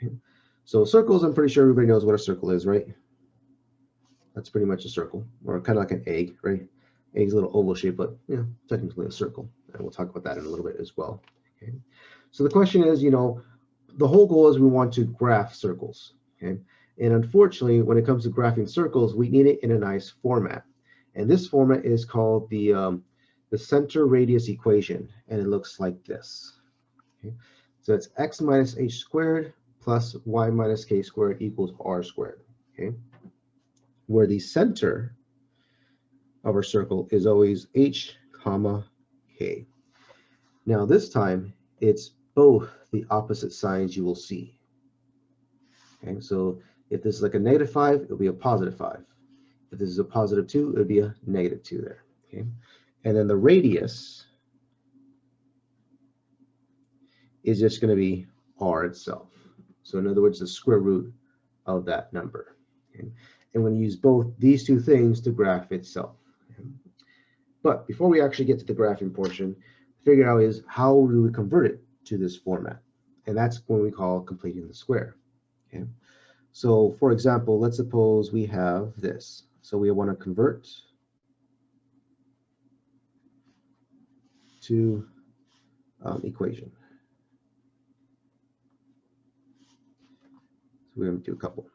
Okay. So circles, I'm pretty sure everybody knows what a circle is, right? That's pretty much a circle, or kind of like an egg, right? Egg's a little oval shape, but yeah, technically a circle. And we'll talk about that in a little bit as well. Okay. So the question is, the whole goal is we want to graph circles. Okay. And unfortunately, when it comes to graphing circles, we need it in a nice format. And this format is called the center radius equation, and it looks like this. Okay. So it's x minus h squared plus y minus k squared equals r squared. Okay. Where the center of our circle is always h comma k. Now this time it's both the opposite signs you will see. Okay, so if this is like a -5, it'll be a +5. If this is a +2, it'll be a -2 there. Okay, and then the radius is just going to be r itself. So in other words, the square root of that number. Okay? And when you use both these two things to graph itself. Okay? But before we actually get to the graphing portion, figure out is how do we convert it to this format? And that's what we call completing the square. Okay? So for example, let's suppose we have this. So we want to convert to equation. So we're going to do a couple.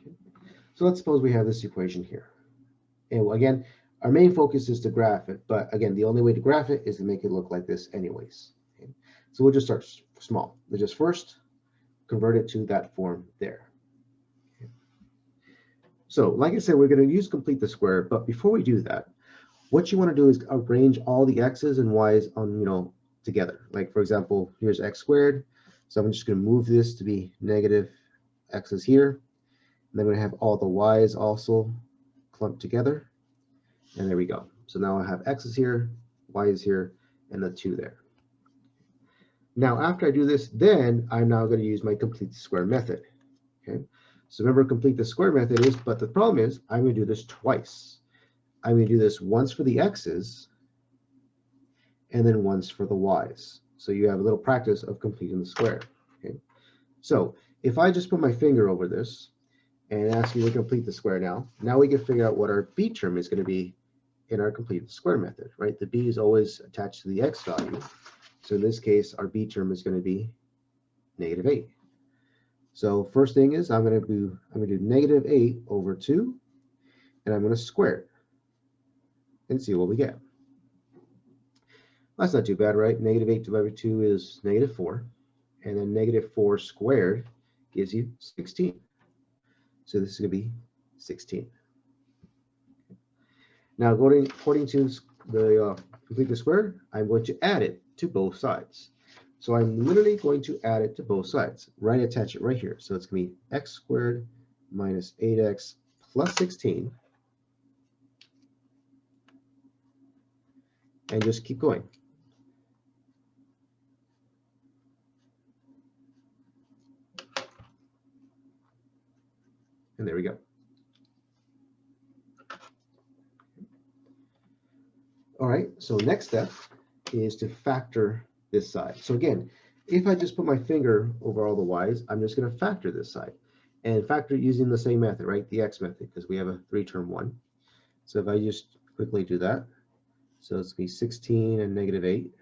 Okay. So let's suppose we have this equation here. And again, our main focus is to graph it, but again, the only way to graph it is to make it look like this anyways. Okay. So we'll just start small. We'll just first convert it to that form there. Okay. So like I said, we're going to use complete the square, but before we do that, what you want to do is arrange all the x's and y's on, together. Like for example, here's x squared. So I'm just going to move this to be negative x's here. And then I'm going to have all the y's also clumped together. And there we go. So now I have x is here, y is here, and the 2 there. Now after I do this, then I'm now going to use my complete the square method. Okay. So remember, complete the square method is, but the problem is I'm going to do this twice. I'm going to do this once for the x's and then once for the y's. So you have a little practice of completing the square. Okay. So if I just put my finger over this and ask you to complete the square now we can figure out what our b term is going to be in our complete the square method, right? The b is always attached to the x value. So in this case, our b term is going to be -8. So first thing is I'm going to do -8 over 2, and I'm going to square it and see what we get. That's not too bad, right? -8 divided by 2 is -4, and then -4 squared gives you 16. So this is going to be 16. Now, according to the complete the square, I'm going to add it to both sides. So I'm literally going to add it to both sides. Right, attach it right here. So it's going to be x squared minus 8x plus 16. And just keep going. And there we go. All right, so next step is to factor this side. So again, if I just put my finger over all the y's, I'm just going to factor this side. And factor using the same method, right? The x method, because we have a 3-term one. So if I just quickly do that, so it's going to be 16 and -8.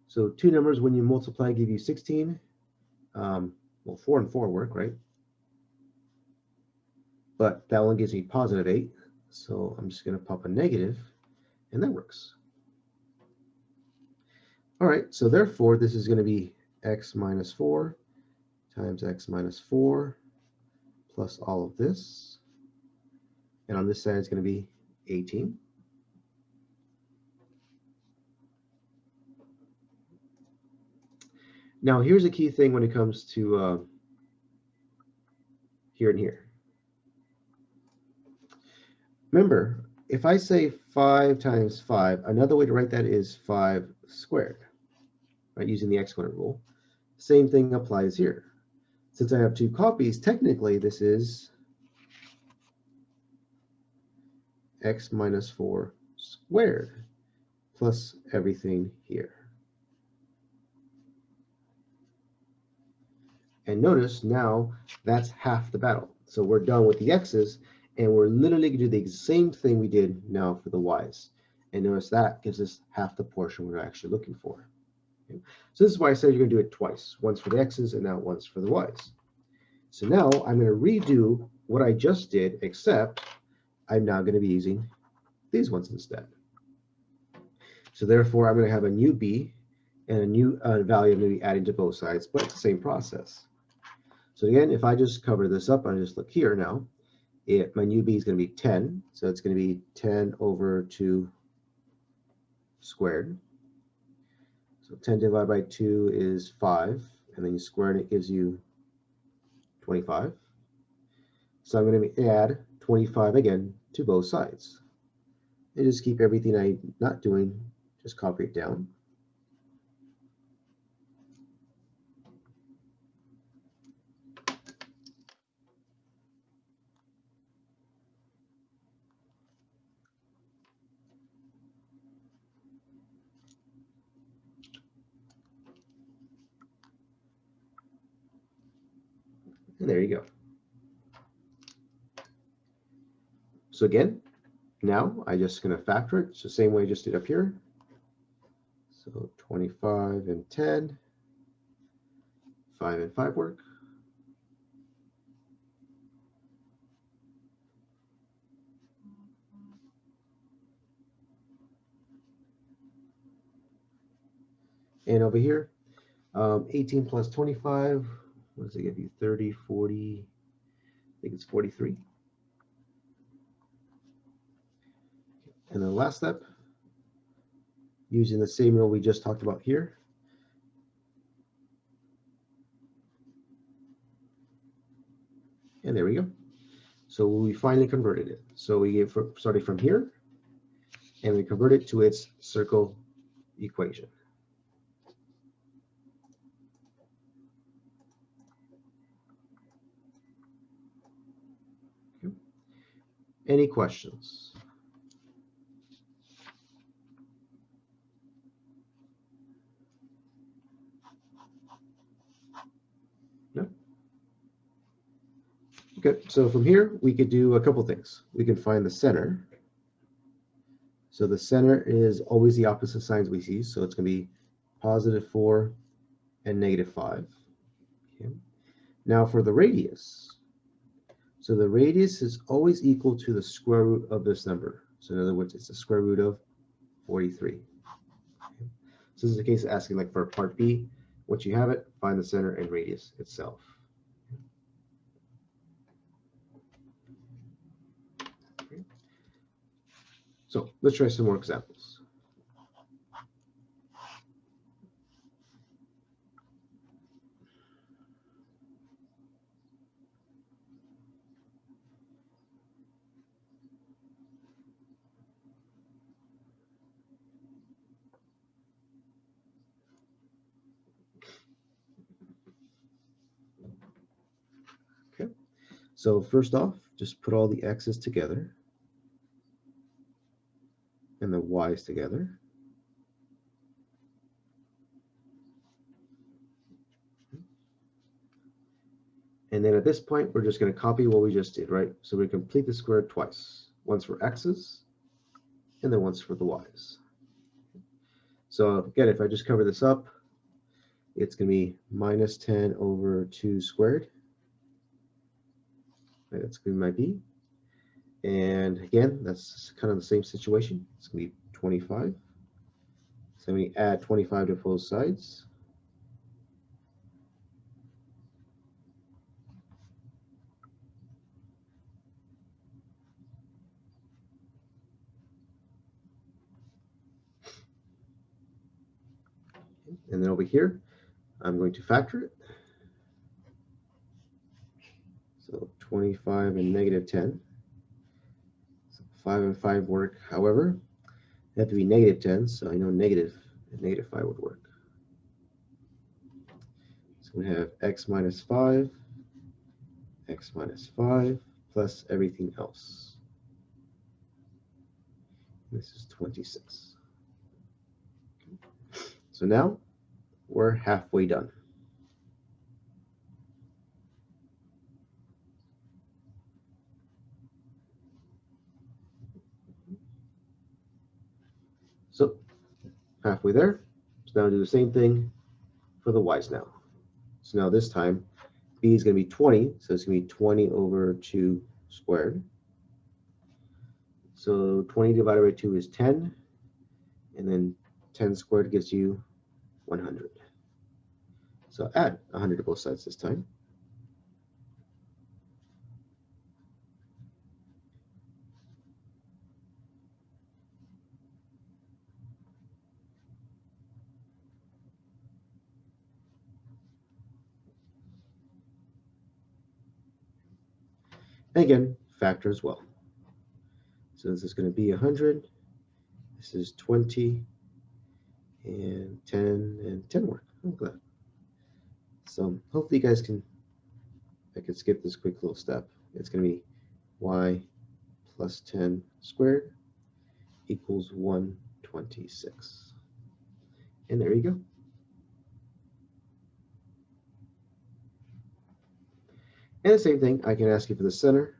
So two numbers, when you multiply, give you 16. Well, 4 and 4 work, right? But that one gives me +8. So I'm just going to pop a negative, and that works. All right, so therefore, this is going to be x minus 4 times x minus 4 plus all of this. And on this side, it's going to be 18. Now, here's a key thing when it comes to here and here. Remember, if I say 5 times 5, another way to write that is 5 squared, right, using the exponent rule. Same thing applies here. Since I have 2 copies, technically this is x minus 4 squared plus everything here. And notice now that's half the battle. So we're done with the x's, and we're literally going to do the same thing we did now for the y's. And notice that gives us half the portion we're actually looking for. Okay. So this is why I said you're going to do it twice, once for the x's and now once for the y's. So now I'm going to redo what I just did, except I'm now going to be using these ones instead. So therefore, I'm going to have a new b and a new value I'm going to be adding to both sides, but it's the same process. So again, if I just cover this up, I just look here now, my new b is going to be 10. So it's going to be 10 over 2 squared. So 10 divided by 2 is 5, and then you square it, it gives you 25. So I'm going to add 25 again to both sides. And just keep everything I'm not doing, just copy it down. And there you go. So again, now I'm just going to factor it. So same way I just did up here. So 25 and 10, 5 and 5 work. And over here, 18 plus 25, what does it give you? 30, 40, I think it's 43. And then the last step, using the same rule we just talked about here. And there we go. So we finally converted it. So we started from here, and we convert it to its circle equation. Okay. Any questions? No? Okay, so from here, we could do a couple things. We can find the center. So the center is always the opposite signs we see. So it's going to be positive 4 and negative 5. Okay. Now for the radius. So the radius is always equal to the square root of this number. So in other words, it's the square root of 43. Okay. So this is a case of asking like for part B. Once you have it, find the center and radius itself. Okay. So let's try some more examples. Okay. So first off, just put all the x's together and the y's together. And then at this point, we're just going to copy what we just did, right? So we complete the square twice, once for x's and then once for the y's. So again, if I just cover this up, it's going to be minus 10 over 2 squared. Right, that's going to be my b. And again, that's kind of the same situation. It's going to be 25. So we add 25 to both sides. And then over here, I'm going to factor it. So 25 and negative 10. So 5 and 5 work. However, they have to be negative 10, so I know negative and negative 5 would work. So we have x minus 5, x minus 5, plus everything else. This is 26. So now we're halfway done. So halfway there. So now do the same thing for the y's now. So now this time b is going to be 20, so it's going to be 20 over 2 squared. So 20 divided by 2 is 10, and then 10 squared gives you 100. So add 100 to both sides this time. And again, factor as well. So this is going to be 100. This is 20 and 10 and 10 work. I'm glad. So hopefully you guys I can skip this quick little step. It's going to be y plus 10 squared equals 126. And there you go. And the same thing, I can ask you for the center,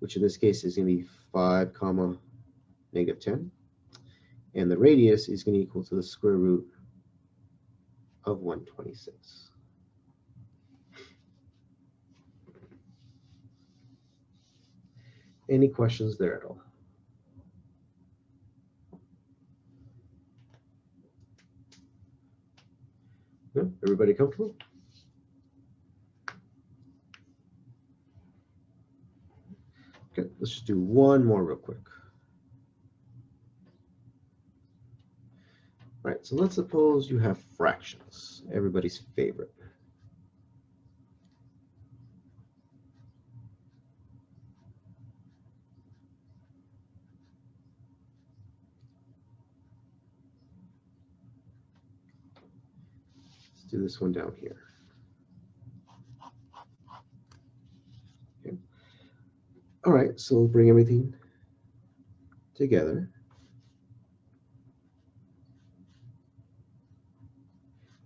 which in this case is going to be 5 comma negative 10. And the radius is going to equal to the square root of 126. Any questions there at all? No? Everybody comfortable? Okay, let's just do one more real quick. All right, so let's suppose you have fractions, everybody's favorite. Let's do this one down here. Okay. All right, so we'll bring everything together.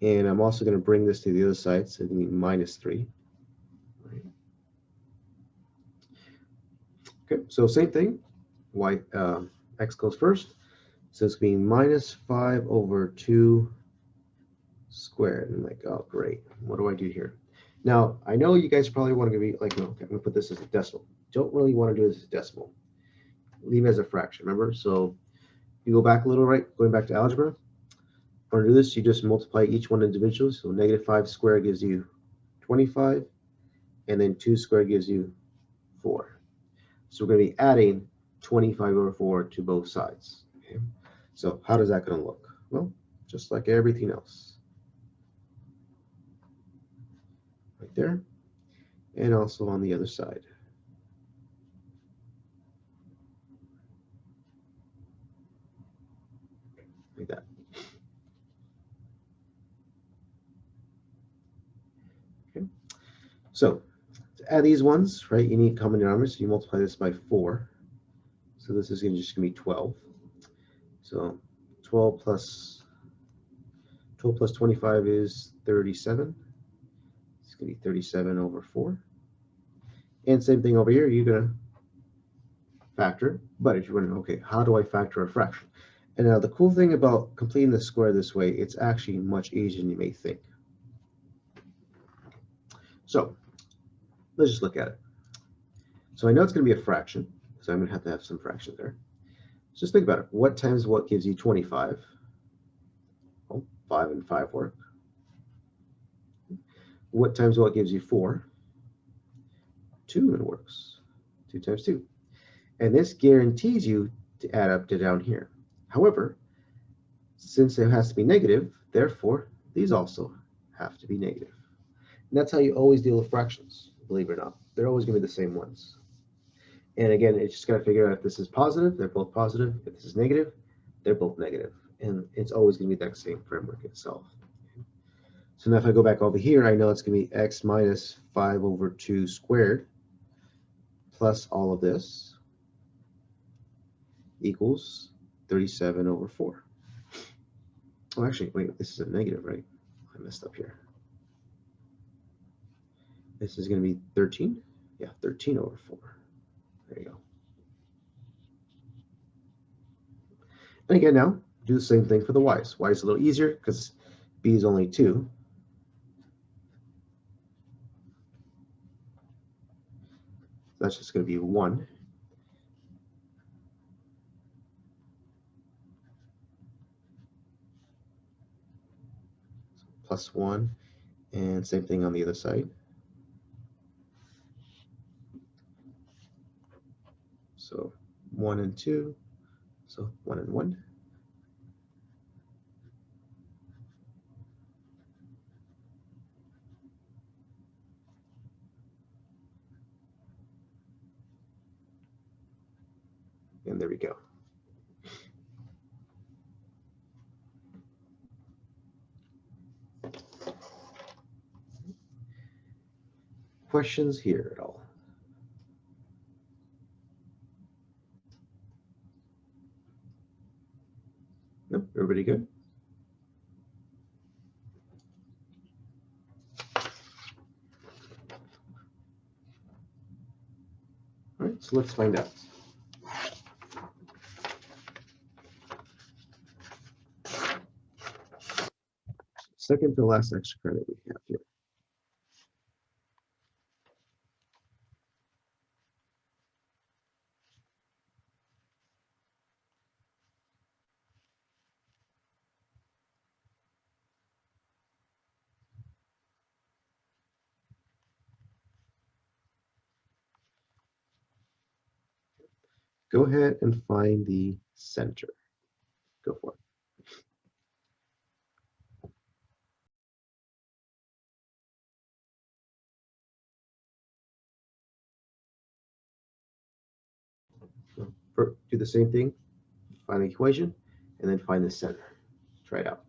And I'm also going to bring this to the other side, so it's going to be minus 3. Right. Okay, so same thing. X goes first. So it's going to be minus 5 over 2 squared. And I'm like, oh, great. What do I do here? Now, I know you guys probably want to be like, no, okay, I'm going to put this as a decimal. Don't really want to do this as a decimal. Leave it as a fraction, remember? So you go back a little, right? Going back to algebra. To do this, you just multiply each one individually. So negative 5 squared gives you 25, and then 2 squared gives you 4. So we're going to be adding 25 over 4 to both sides. Okay? So how does that going to look? Well, just like everything else. Right there, and also on the other side. Like that. Okay. So to add these ones, right, you need common denominators. So you multiply this by 4. So this is just going to be 12. So 12 plus 25 is 37. It's going to be 37 over 4. And same thing over here, you're going to factor. But if you're wondering, okay, how do I factor a fraction? And now the cool thing about completing the square this way, it's actually much easier than you may think. So let's just look at it. So I know it's going to be a fraction, so I'm going to have some fraction there. So just think about it. What times what gives you 25? Well, 5 and 5 work. What times what gives you 4? 2 and it works. 2 times 2. And this guarantees you to add up to down here. However, since it has to be negative, therefore, these also have to be negative. And that's how you always deal with fractions, believe it or not. They're always going to be the same ones. And again, it's just got to figure out if this is positive, they're both positive. If this is negative, they're both negative. And it's always going to be that same framework itself. So now if I go back over here, I know it's going to be x minus 5 over 2 squared plus all of this. equals 37 over 4. Oh, actually, wait, this is a negative, right? I messed up here. This is going to be 13. Yeah, 13 over 4. There you go. And again, now do the same thing for the y's. Y is a little easier because b is only 2. That's just going to be 1. Plus 1. And same thing on the other side. So 1 and 2. So 1 and 1. And there we go. Questions here at all? No? Everybody good? All right, so let's find out. Second to last extra credit we have here. Go ahead and find the center. Go for it. Do the same thing, find the equation, and then find the center. Try it out.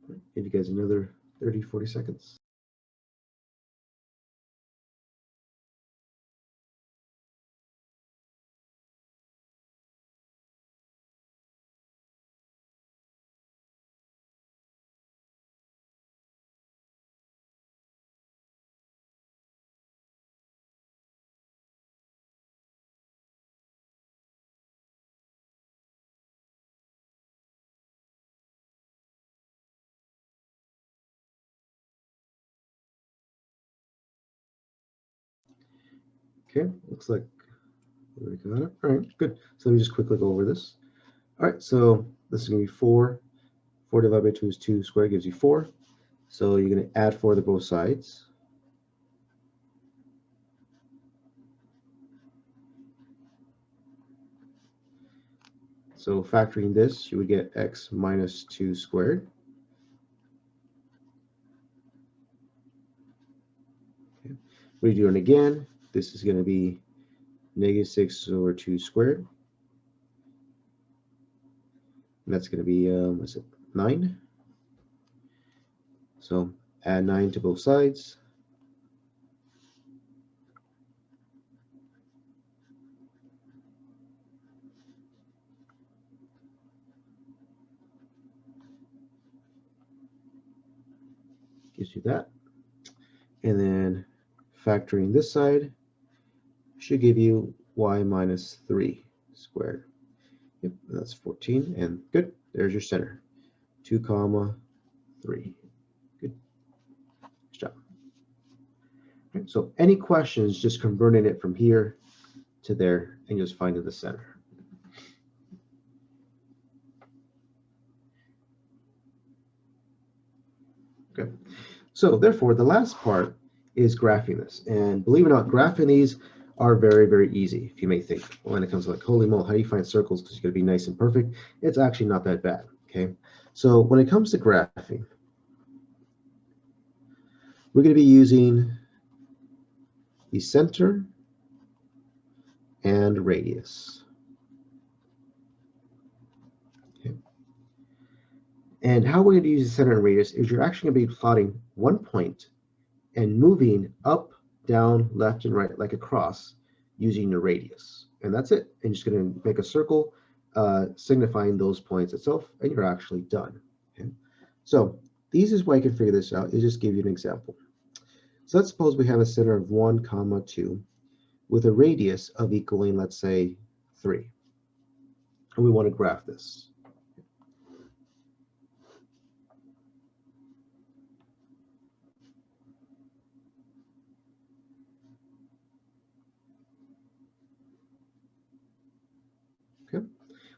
Give you guys another 30, 40 seconds. Okay, looks like we got it. All right, good. So let me just quickly go over this. All right, so this is going to be 4. 4 divided by 2 is 2 squared, gives you 4. So you're going to add 4 to both sides. So factoring this, you would get x minus 2 squared. Okay. Redoing again, this is going to be negative 6 over 2 squared. And that's going to be, what's it, 9. So add 9 to both sides. Gives you that. And then factoring this side should give you y minus 3 squared. Yep, that's 14. And good, there's your center. 2 comma 3. Good. Nice job. Okay, so any questions, just converting it from here to there and just finding the center. Okay, so therefore the last part is graphing this, and believe it or not, graphing these are very, very easy. If you may think, when it comes to like, holy moly, how do you find circles because you're going to be nice and perfect? It's actually not that bad. Okay, so when it comes to graphing, we're going to be using the center and radius. Okay. And how we're going to use the center and radius is you're actually going to be plotting one point and moving up, down, left, and right like a cross using your radius. And that's it. And you're just going to make a circle signifying those points itself, and you're actually done. Okay. So the easiest way I can figure this out is just give you an example. So let's suppose we have a center of 1, comma 2 with a radius of equaling, let's say, 3. And we want to graph this. Okay.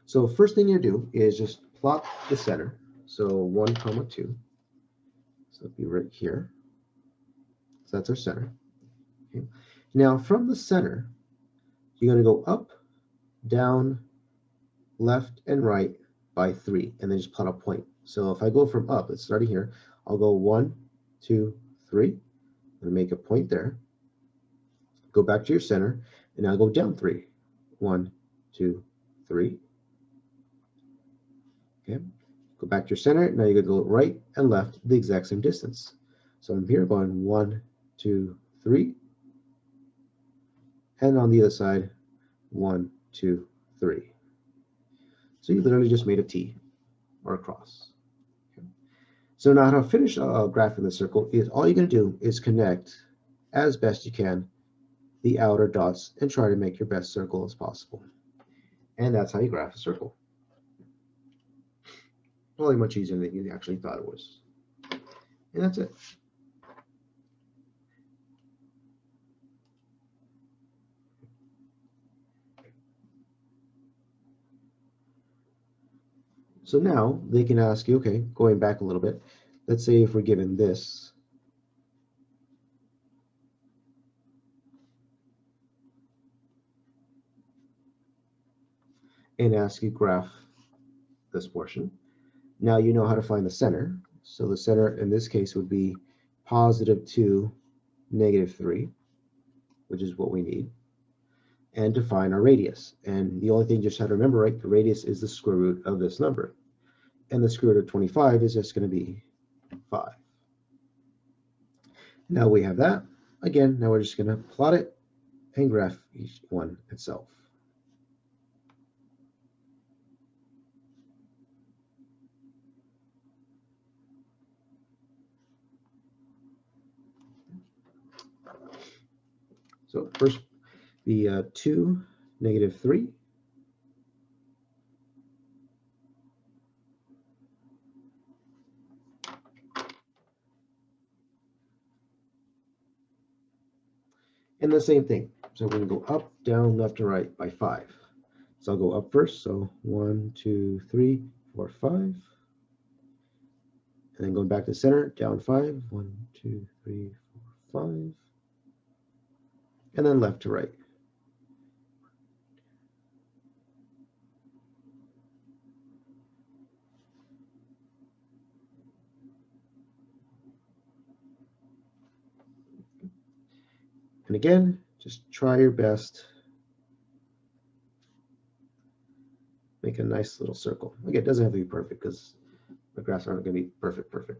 So first thing you do is just plot the center. So 1, comma 2. So it'll be right here. So that's our center. Okay. Now from the center, you're going to go up, down, left, and right by 3, and then just plot a point. So if I go from up, it's starting here, I'll go 1, 2, 3. I'm going to make a point there. Go back to your center, and I'll go down 3. 1, 2, 3. Okay. Go back to your center. Now you're going to go right and left the exact same distance. So I'm here going 1, 2, 3. And on the other side, 1, 2, 3. So you literally just made a T or a cross. Okay. So now how to finish graphing the circle is all you're going to do is connect as best you can the outer dots and try to make your best circle as possible. And that's how you graph a circle. Probably much easier than you actually thought it was. And that's it. So now they can ask you, okay, going back a little bit, let's say if we're given this, and ask you graph this portion. Now you know how to find the center. So the center in this case would be positive 2, negative 3, which is what we need, and define our radius. And the only thing you just have to remember, right, the radius is the square root of this number. And the square root of 25 is just going to be 5. Now we have that. Again, now we're just going to plot it and graph each one itself. So first, the 2, -3. And the same thing. So we're going to go up, down, left, and right by 5. So I'll go up first. So 1, 2, 3, 4, 5. And then going back to center, down 5. 1, 2, 3, 4, 5. And then left to right. And again, just try your best. Make a nice little circle. Again, it doesn't have to be perfect because the graphs aren't going to be perfect.